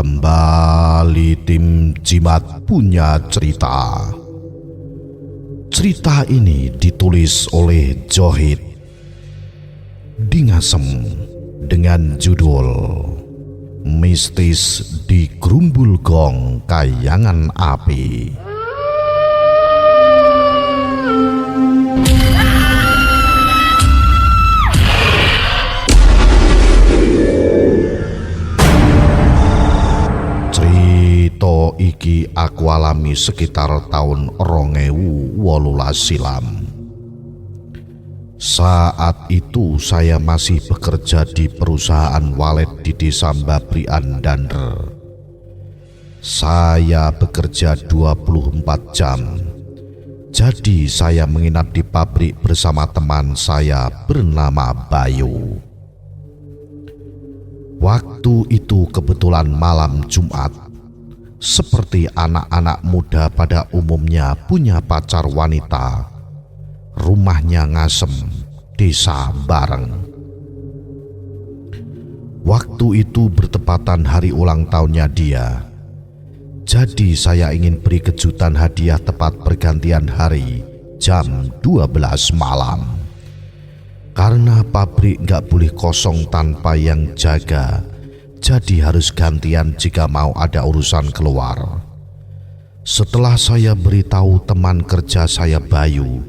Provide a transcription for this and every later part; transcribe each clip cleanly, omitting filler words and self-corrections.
Kembali tim Jimat punya cerita. Cerita ini ditulis oleh Johid Dingasem dengan judul Mistis di Grumbul Gong Kayangan Api. Cerita iki aku alami sekitar tahun 2018 silam. Saat itu saya masih bekerja di perusahaan walet di desa Mbabrian Dander. Saya bekerja 24 jam. Jadi saya menginap di pabrik bersama teman saya bernama Bayu. Waktu itu kebetulan malam Jumat. Seperti anak-anak muda pada umumnya punya pacar wanita. Rumahnya ngasem, desa bareng. Waktu itu bertepatan hari ulang tahunnya dia. Jadi saya ingin beri kejutan hadiah tepat pergantian hari jam 12 malam. Karena pabrik gak boleh kosong tanpa yang jaga, jadi harus gantian jika mau ada urusan keluar. Setelah saya beritahu teman kerja saya Bayu,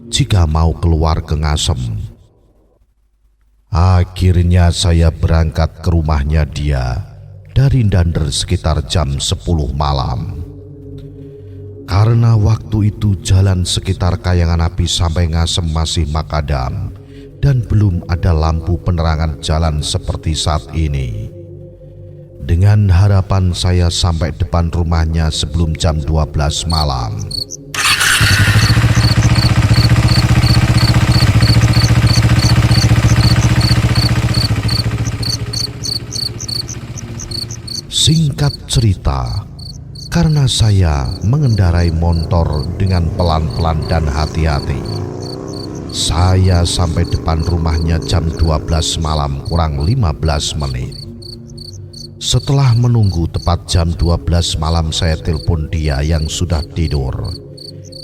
jika mau keluar ke Ngasem, akhirnya saya berangkat ke rumahnya dia dari Dander sekitar jam 10 malam. Karena waktu itu jalan sekitar Kayangan Api sampai Ngasem masih makadam dan belum ada lampu penerangan jalan seperti saat ini. Dengan harapan saya sampai depan rumahnya sebelum jam 12 malam. Singkat cerita, karena saya mengendarai motor dengan pelan-pelan dan hati-hati, saya sampai depan rumahnya jam 12 malam kurang 15 menit. Setelah menunggu tepat jam 12 malam saya telepon dia yang sudah tidur.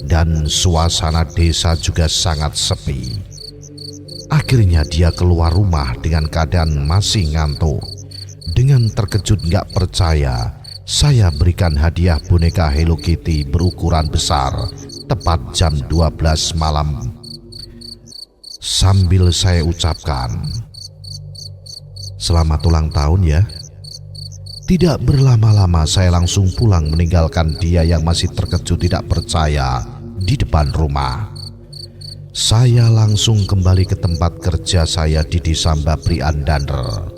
Dan suasana desa juga sangat sepi. Akhirnya dia keluar rumah dengan keadaan masih ngantuk. Dengan terkejut gak percaya, saya berikan hadiah boneka Hello Kitty berukuran besar tepat jam 12 malam. Sambil saya ucapkan, "Selamat ulang tahun ya." Tidak berlama-lama saya langsung pulang meninggalkan dia yang masih terkejut tidak percaya di depan rumah. Saya langsung kembali ke tempat kerja saya di desa Mbabrian Dander.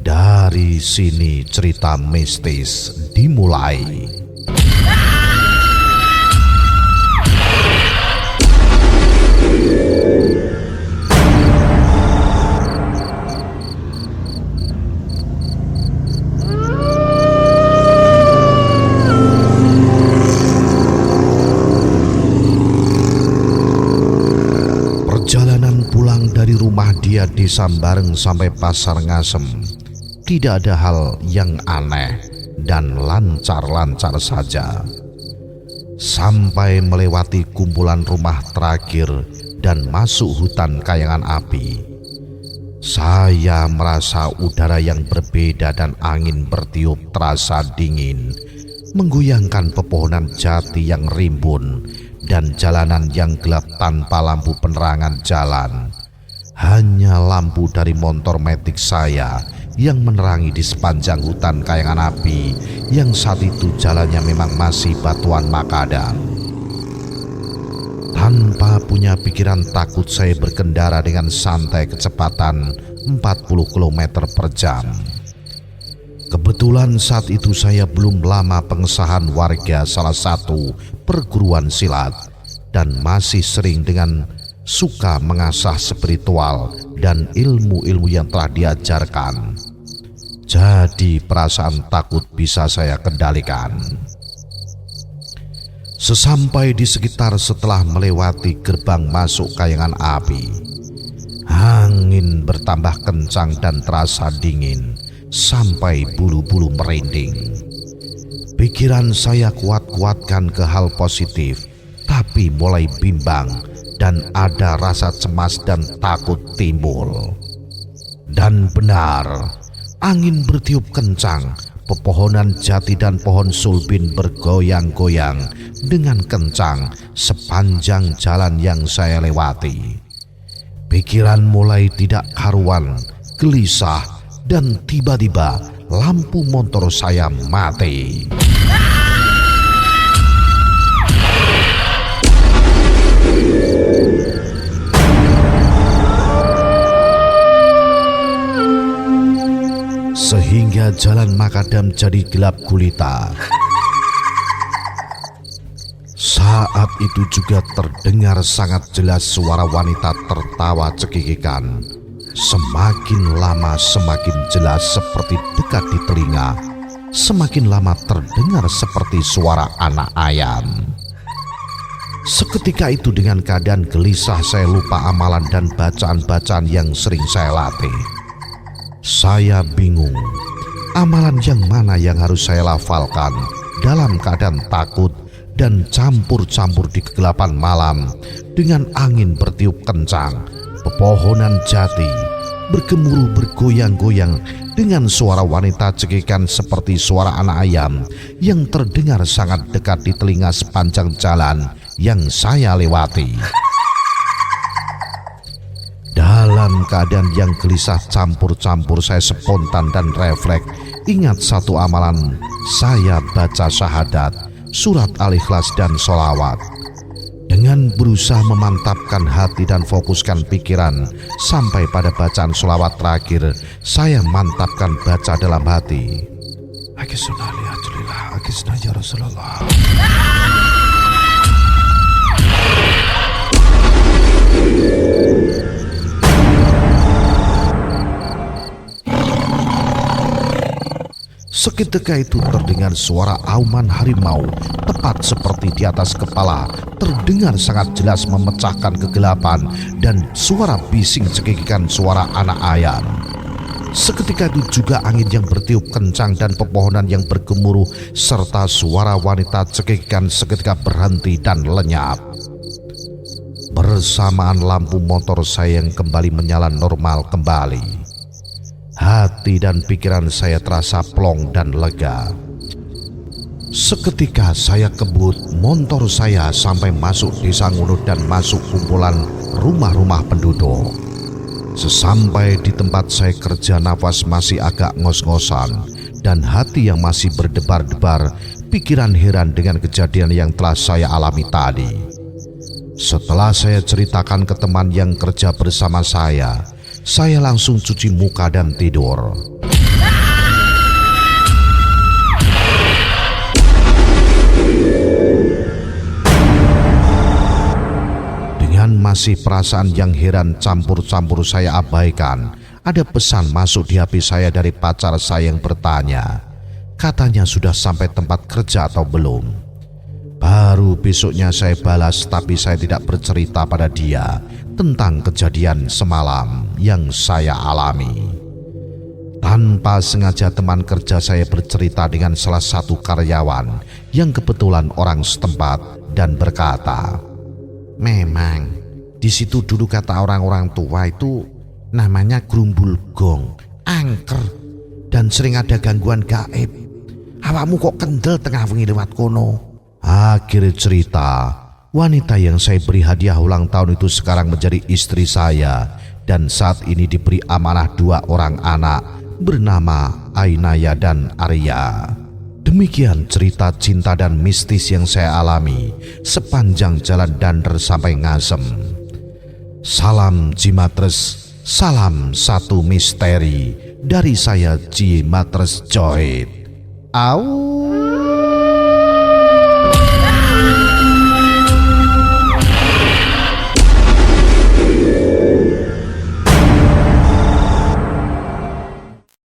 Dari sini cerita mistis dimulai. Perjalanan pulang dari rumah dia di Sambareng sampai pasar Ngasem tidak ada hal yang aneh dan lancar-lancar saja. Sampai melewati kumpulan rumah terakhir dan masuk hutan Kayangan Api, saya merasa udara yang berbeda dan angin bertiup terasa dingin, menggoyangkan pepohonan jati yang rimbun dan jalanan yang gelap tanpa lampu penerangan jalan. Hanya lampu dari motor metik saya yang menerangi di sepanjang hutan Kayangan Api yang saat itu jalannya memang masih batuan makadam. Tanpa punya pikiran takut saya berkendara dengan santai kecepatan 40 km per jam. Kebetulan saat itu saya belum lama pengesahan warga salah satu perguruan silat dan masih sering dengan suka mengasah spiritual dan ilmu-ilmu yang telah diajarkan. Jadi perasaan takut bisa saya kendalikan. Sesampai di sekitar setelah melewati gerbang masuk Kayangan Api, angin bertambah kencang dan terasa dingin sampai bulu-bulu merinding. Pikiran saya kuat-kuatkan ke hal positif, tapi mulai bimbang dan ada rasa cemas dan takut timbul. Dan benar, angin bertiup kencang, pepohonan jati dan pohon sulbin bergoyang-goyang dengan kencang sepanjang jalan yang saya lewati. Pikiran mulai tidak karuan, gelisah, dan tiba-tiba lampu motor saya mati. Sehingga jalan makadam jadi gelap gulita. Saat itu juga terdengar sangat jelas suara wanita tertawa cekikikan. Semakin lama semakin jelas seperti dekat di telinga. Semakin lama terdengar seperti suara anak ayam. Seketika itu dengan keadaan gelisah saya lupa amalan dan bacaan-bacaan yang sering saya latih. Saya bingung, amalan yang mana yang harus saya lafalkan dalam keadaan takut dan campur-campur di kegelapan malam dengan angin bertiup kencang, pepohonan jati bergemuruh bergoyang-goyang dengan suara wanita cekikan seperti suara anak ayam yang terdengar sangat dekat di telinga sepanjang jalan yang saya lewati. Dalam keadaan yang gelisah campur-campur saya spontan dan refleks ingat satu amalan, saya baca syahadat, surat Al-Ikhlas dan sholawat. Dengan berusaha memantapkan hati dan fokuskan pikiran sampai pada bacaan sholawat terakhir, saya mantapkan baca dalam hati. Akisna li ajlillah, akisna ya Rasulullah. Seketika itu terdengar suara auman harimau tepat seperti di atas kepala, terdengar sangat jelas memecahkan kegelapan dan suara bising cekikikan suara anak ayam. Seketika itu juga angin yang bertiup kencang dan pepohonan yang bergemuruh serta suara wanita cekikikan seketika berhenti dan lenyap. Bersamaan lampu motor saya yang kembali menyala normal kembali. Hati dan pikiran saya terasa plong dan lega. Seketika saya kebut motor saya sampai masuk desa Ngunut dan masuk kumpulan rumah-rumah penduduk. Sesampai di tempat saya kerja, nafas masih agak ngos-ngosan dan hati yang masih berdebar-debar, pikiran heran dengan kejadian yang telah saya alami tadi. Setelah saya ceritakan ke teman yang kerja bersama saya langsung cuci muka dan tidur. Dengan masih perasaan yang heran campur-campur saya abaikan, ada pesan masuk di HP saya dari pacar saya yang bertanya, katanya sudah sampai tempat kerja atau belum. Baru besoknya saya balas, tapi saya tidak bercerita pada dia tentang kejadian semalam yang saya alami. Tanpa sengaja teman kerja saya bercerita dengan salah satu karyawan yang kebetulan orang setempat dan berkata, memang di situ dulu kata orang-orang tua itu namanya Grumbul Gong, angker, dan sering ada gangguan gaib. Awakmu kok kendel tengah wengi lewat kono? Akhir cerita, wanita yang saya beri hadiah ulang tahun itu sekarang menjadi istri saya dan saat ini diberi amanah 2 orang anak bernama Ainaya dan Arya. Demikian cerita cinta dan mistis yang saya alami sepanjang jalan Dander sampai Ngasem. Salam Jimatres, salam satu misteri dari saya Jimatres Joid. Au.